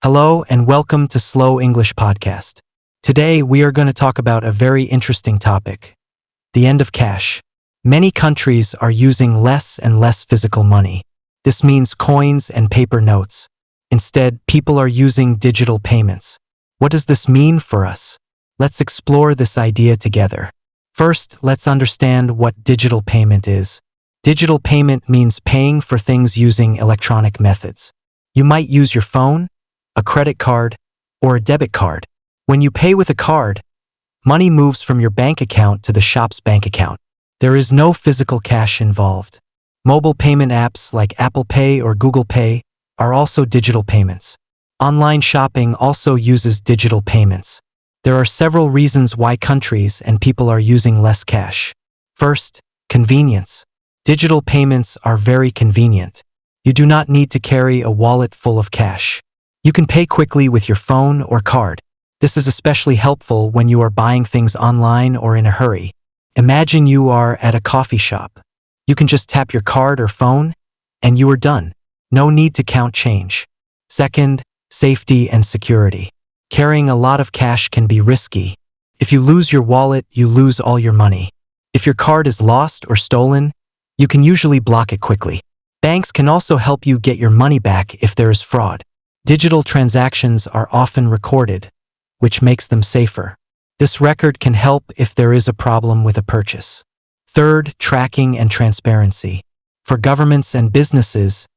Hello and welcome to Slow English Podcast. Today we are going to talk about a very interesting topic, the end of cash. Many countries are using less and less physical money. This means coins and paper notes. Instead, people are using digital payments. What does this mean for us? Let's explore this idea together. First, let's understand what digital payment is. Digital payment means paying for things using electronic methods. You might use your phone, a credit card, or a debit card. When you pay with a card, money moves from your bank account to the shop's bank account. There is no physical cash involved. Mobile payment apps like Apple Pay or Google Pay are also digital payments. Online shopping also uses digital payments. There are several reasons why countries and people are using less cash. First, convenience. Digital payments are very convenient. You do not need to carry a wallet full of cash. You can pay quickly with your phone or card. This is especially helpful when you are buying things online or in a hurry. Imagine you are at a coffee shop. You can just tap your card or phone, and you are done. No need to count change. Second, safety and security. Carrying a lot of cash can be risky. If you lose your wallet, you lose all your money. If your card is lost or stolen, you can usually block it quickly. Banks can also help you get your money back if there is fraud. Digital transactions are often recorded, which makes them safer. This record can help if there is a problem with a purchase. Third, tracking and transparency. For governments and businesses,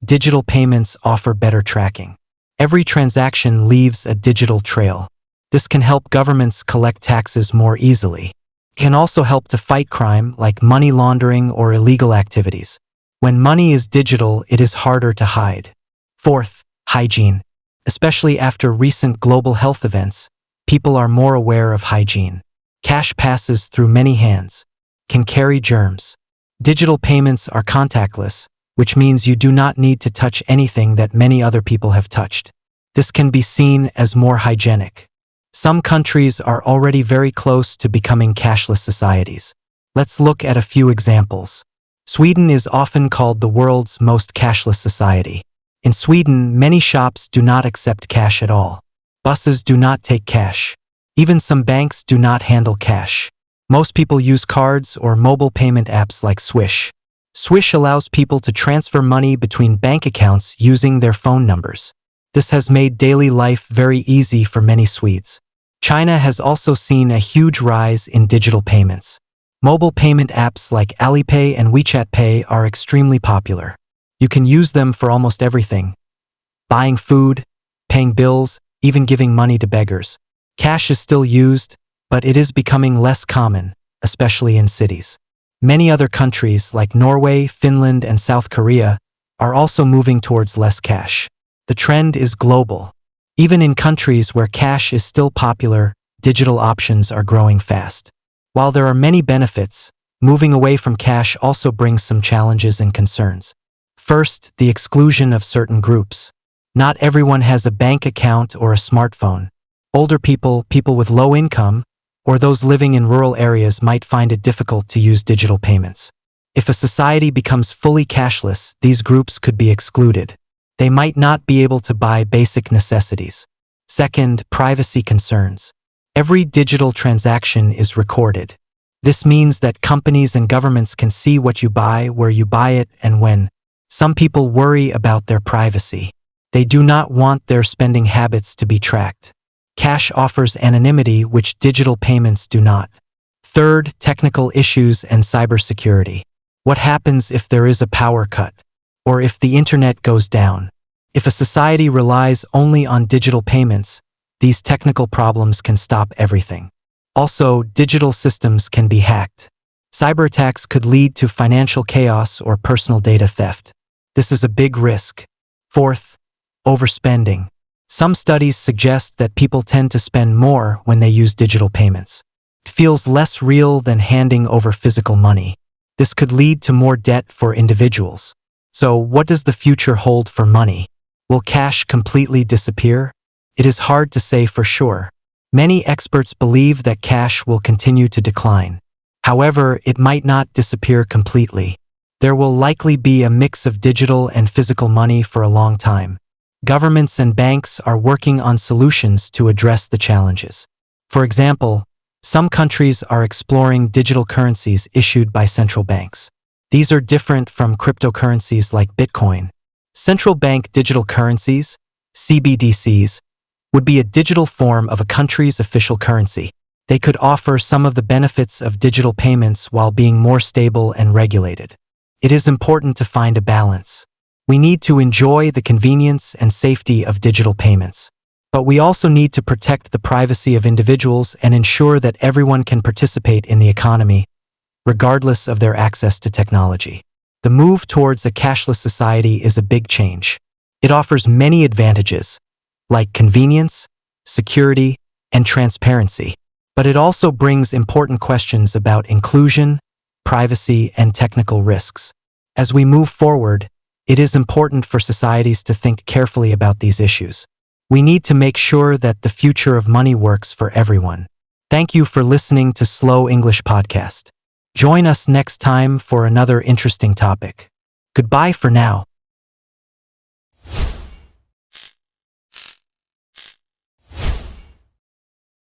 digital payments offer better tracking. Every transaction leaves a digital trail. This can help governments collect taxes more easily. It can also help to fight crime like money laundering or illegal activities. When money is digital, it is harder to hide. Fourth, hygiene. Especially after recent global health events, people are more aware of hygiene. Cash passes through many hands, can carry germs. Digital payments are contactless, which means you do not need to touch anything that many other people have touched. This can be seen as more hygienic. Some countries are already very close to becoming cashless societies. Let's look at a few examples. Sweden is often called the world's most cashless society. In Sweden, many shops do not accept cash at all. Buses do not take cash. Even some banks do not handle cash. Most people use cards or mobile payment apps like Swish. Swish allows people to transfer money between bank accounts using their phone numbers. This has made daily life very easy for many Swedes. China has also seen a huge rise in digital payments. Mobile payment apps like Alipay and WeChat Pay are extremely popular. You can use them for almost everything. Buying food, paying bills, even giving money to beggars. Cash is still used, but it is becoming less common, especially in cities. Many other countries like Norway, Finland, and South Korea are also moving towards less cash. The trend is global. Even in countries where cash is still popular, digital options are growing fast. While there are many benefits, moving away from cash also brings some challenges and concerns. First, the exclusion of certain groups. Not everyone has a bank account or a smartphone. Older people, people with low income, or those living in rural areas might find it difficult to use digital payments. If a society becomes fully cashless, these groups could be excluded. They might not be able to buy basic necessities. Second, privacy concerns. Every digital transaction is recorded. This means that companies and governments can see what you buy, where you buy it, and when. Some people worry about their privacy. They do not want their spending habits to be tracked. Cash offers anonymity, which digital payments do not. Third, technical issues and cybersecurity. What happens if there is a power cut? Or if the internet goes down? If a society relies only on digital payments, these technical problems can stop everything. Also, digital systems can be hacked. Cyber attacks could lead to financial chaos or personal data theft. This is a big risk. Fourth, overspending. Some studies suggest that people tend to spend more when they use digital payments. It feels less real than handing over physical money. This could lead to more debt for individuals. So, what does the future hold for money? Will cash completely disappear? It is hard to say for sure. Many experts believe that cash will continue to decline. However, it might not disappear completely. There will likely be a mix of digital and physical money for a long time. Governments and banks are working on solutions to address the challenges. For example, some countries are exploring digital currencies issued by central banks. These are different from cryptocurrencies like Bitcoin. Central bank digital currencies, CBDCs, would be a digital form of a country's official currency. They could offer some of the benefits of digital payments while being more stable and regulated. It is important to find a balance. We need to enjoy the convenience and safety of digital payments. But we also need to protect the privacy of individuals and ensure that everyone can participate in the economy, regardless of their access to technology. The move towards a cashless society is a big change. It offers many advantages, like convenience, security, and transparency. But it also brings important questions about inclusion, privacy, and technical risks. As we move forward, it is important for societies to think carefully about these issues. We need to make sure that the future of money works for everyone. Thank you for listening to Slow English Podcast. Join us next time for another interesting topic. Goodbye for now.